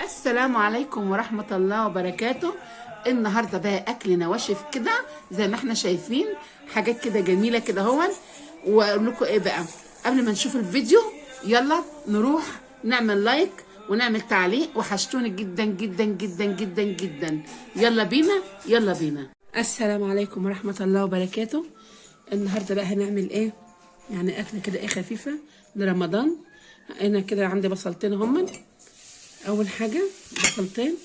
السلام عليكم ورحمة الله وبركاته. النهاردة بقى أكل نواشف كده زي ما احنا شايفين، حاجات كده جميلة كده هون. وأقول لكم إيه بقى قبل ما نشوف الفيديو، يلا نروح نعمل لايك ونعمل تعليق، وحشتوني جدا جدا جدا جدا جدا. يلا بينا يلا بينا. السلام عليكم ورحمة الله وبركاته. النهاردة بقى هنعمل إيه؟ يعني أكلة كده إيه خفيفة لرمضان. أنا كده عندي بصلتين هم. اول حاجه بصلتين،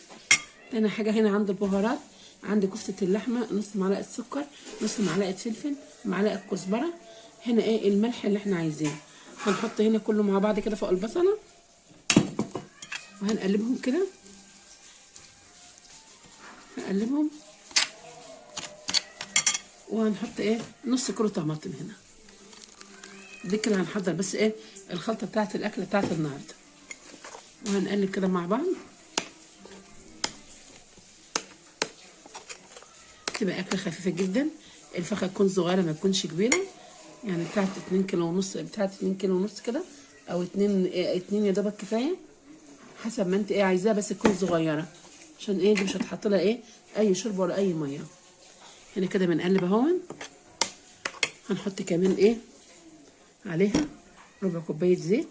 تاني حاجه هنا عندي البهارات، عندي كفته اللحمه، نص معلقه سكر، نص معلقه فلفل، معلقه كزبره، هنا ايه الملح اللي احنا عايزينه. هنحط هنا كله مع بعض كده فوق البصله، وهنقلبهم كده، هنقلبهم، وهنحط ايه نص كيلو طماطم هنا. دي كده هنحضر بس ايه الخلطه بتاعت الاكله بتاعت النهارده، وهنقلب كده مع بعض. تبقى اكله خفيفه جدا. الفرخه تكون صغيره ما تكونش كبيره، يعني بتاعت 2 كيلو ونص، بتاعت 2 كيلو ونص كده، او اتنين يا دوبك كفايه، حسب ما انت ايه عايزاها، بس تكون صغيره عشان ايه دي مش هتحط لها ايه اي شوربه ولا اي ميه. هنا كده بنقلب اهون. هنحط كمان ايه عليها ربع كوبايه زيت،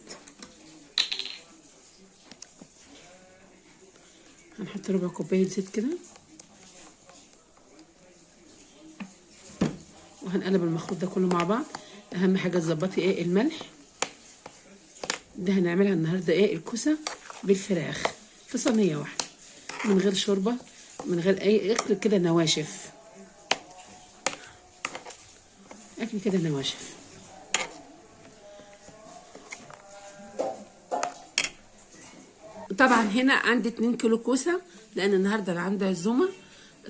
هنحط ربع كوبايه زيت كده، وهنقلب المخلوط ده كله مع بعض. اهم حاجه تظبطي ايه الملح. ده هنعملها النهارده ايه الكوسه بالفراخ في صينيه واحده، من غير شوربه، من غير اي اكل كده نواشف، اكل كده نواشف. طبعا هنا عندي 2 كيلو كوسه، لان النهارده انا عندي عزومه.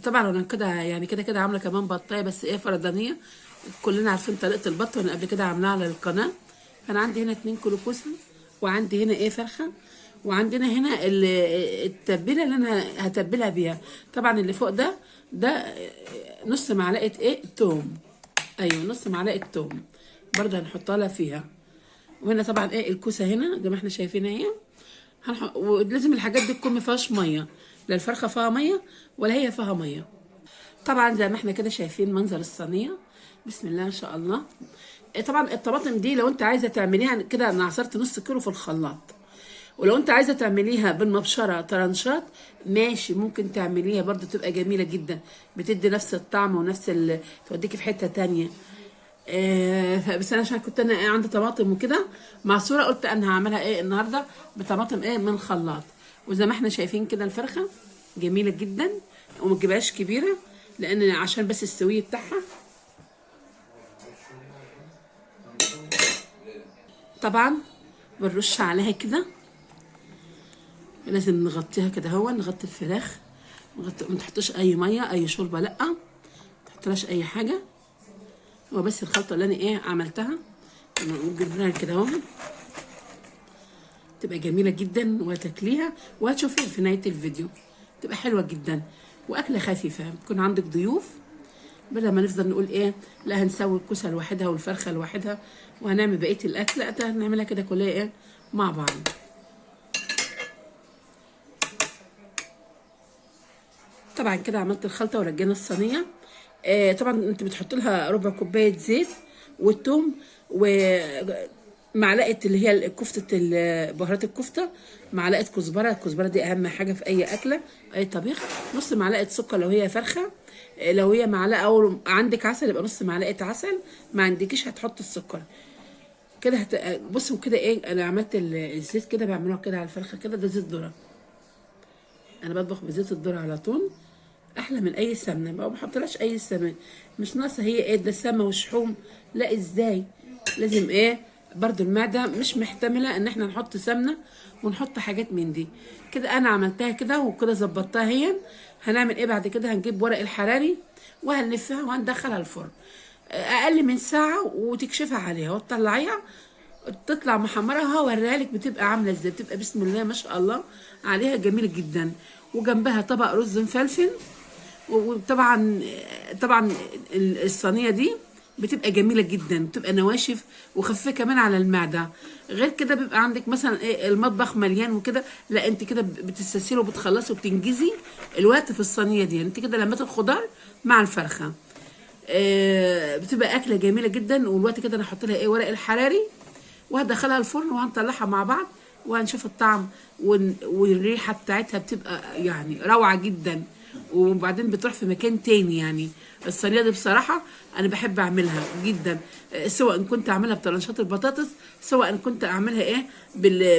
طبعا انا كده يعني كده عامله كمان بطايه، بس ايه فردانيه. كلنا عارفين طريقه البط، وانا قبل كده عاملاها على القناه. فانا عندي هنا 2 كيلو كوسه، وعندي هنا ايه فرخه، وعندنا هنا التتبيله اللي انا هتبلها بيها. طبعا اللي فوق ده نص معلقه ايه توم، ايوه نص معلقه توم برضه هنحطها لها فيها. وهنا طبعا ايه الكوسه هنا زي ما احنا شايفين اهي. ولازم الحاجات دي تكون ما فيهاش ميه، لا الفرخه فيها ميه ولا هي فيها ميه. طبعا زي ما احنا كده شايفين منظر الصينيه، بسم الله ما شاء الله. طبعا الطماطم دي لو انت عايزه تعمليها كده، انا عصرت نص كيلو في الخلاط. ولو انت عايزه تعمليها بالمبشره طرنشات ماشي، ممكن تعمليها برضو تبقى جميله جدا، بتدي نفس الطعم ونفس توديكي في حته تانية. بس انا عشان كنت انا عندي طماطم وكده معصوره، قلت انا هعملها ايه النهارده بطماطم ايه من الخلاط. وزي ما احنا شايفين كده الفرخه جميله جدا، وما تجيبهاش كبيره لان عشان بس السويه بتاعها. طبعا بنرش عليها كده، لازم نغطيها كده هو، نغطي الفراخ، ما تحطش اي ميه اي شوربه، لا ما تحطلهاش اي حاجه. هو بس الخلطه اللي انا ايه عملتها نجيبها كده اهو، تبقى جميله جدا وهتاكليها وهتشوفيها في نهايه الفيديو، تبقى حلوه جدا واكله خفيفه. بتكون عندك ضيوف، بدل ما نفضل نقول ايه لا هنسوي الكوسه لوحدها والفرخه لوحدها وهنعمل بقيه الاكل، لا هنعملها كده كلها ايه مع بعض. طبعا كده عملت الخلطه ورجينا الصينيه. طبعا انت بتحط لها ربع كوبايه زيت والثوم، ومعلقه اللي هي كفته بهارات الكفته، معلقه كزبره. الكزبره دي اهم حاجه في اي اكله اي طبيخ. نص معلقه سكر لو هي فرخه، لو هي معلقه او عندك عسل يبقى نص معلقه عسل، ما عندكيش هتحط السكر كده. بصوا كده ايه انا عملت الزيت كده بعمله كده على الفرخه كده، ده زيت ذره. انا بطبخ بزيت الذره على طول، احلى من اي سمنه، ما بحطلهاش اي سمنه، مش ناقصه هي ايه دسامه وشحوم، لا ازاي لازم ايه برضو المعده مش محتمله ان احنا نحط سمنه ونحط حاجات من دي كده. انا عملتها كده وكده ظبطتها. هي هنعمل ايه بعد كده؟ هنجيب ورق الحراري وهنلفها وهندخلها الفرن اقل من ساعه، وتكشفها عليها وتطلعيها تطلع محمره. هوريها لك بتبقى عامله ازاي، بتبقى بسم الله ما شاء الله عليها جميله جدا. وجنبها طبق رز مفلفل. وطبعا الصينيه دي بتبقى جميله جدا، بتبقى نواشف وخفيفه كمان على المعده. غير كده بيبقى عندك مثلا ايه المطبخ مليان وكده، لا انت كده بتستسهلي وبتخلصي وبتنجزي الوقت في الصينيه دي. انت كده لميت الخضار مع الفرخه، بتبقى اكله جميله جدا. والوقت كده انا هحط لها ايه ورق الحراري، وهدخلها الفرن وهنطلعها مع بعض وهنشوف الطعم والريحه بتاعتها بتبقى يعني روعه جدا. وبعدين بتروح في مكان تاني يعني. الصينيه دي بصراحه انا بحب اعملها جدا، سواء ان كنت اعملها بطرنشات البطاطس، سواء ان كنت اعملها ايه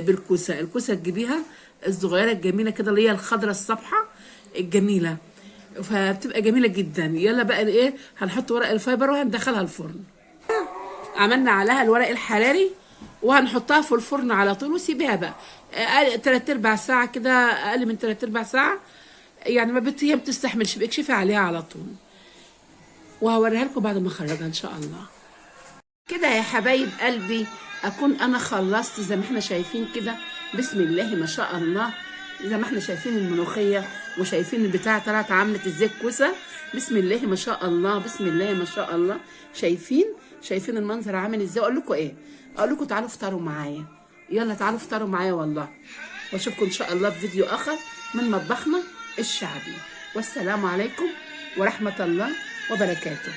بالكوسه. الكوسه تجيبيها الصغيره الجميله كده اللي هي الخضره الصبحه الجميله، فبتبقى جميله جدا. يلا بقى ايه، هنحط ورق الفايبر وهندخلها الفرن. عملنا عليها الورق الحراري وهنحطها في الفرن على طول وسيبيها بقى تلات ارباع ساعه كده، اقل من تلات ارباع ساعه يعني. ما هي بتستحملش، بكشفي عليها على طول. وهوريها لكم بعد ما اخرجها ان شاء الله. كده يا حبايب قلبي اكون انا خلصت زي ما احنا شايفين كده. بسم الله ما شاء الله، زي ما احنا شايفين الملوخيه وشايفين البتاع طلعت عملت ازاي الكوسه. بسم الله ما شاء الله، بسم الله ما شاء الله. شايفين المنظر عامل ازاي. اقول لكم ايه، اقول لكم تعالوا افطروا معايا. يلا تعالوا افطروا معايا والله. واشوفكم ان شاء الله في فيديو اخر من مطبخنا الشعبي. والسلام عليكم ورحمه الله وبركاته.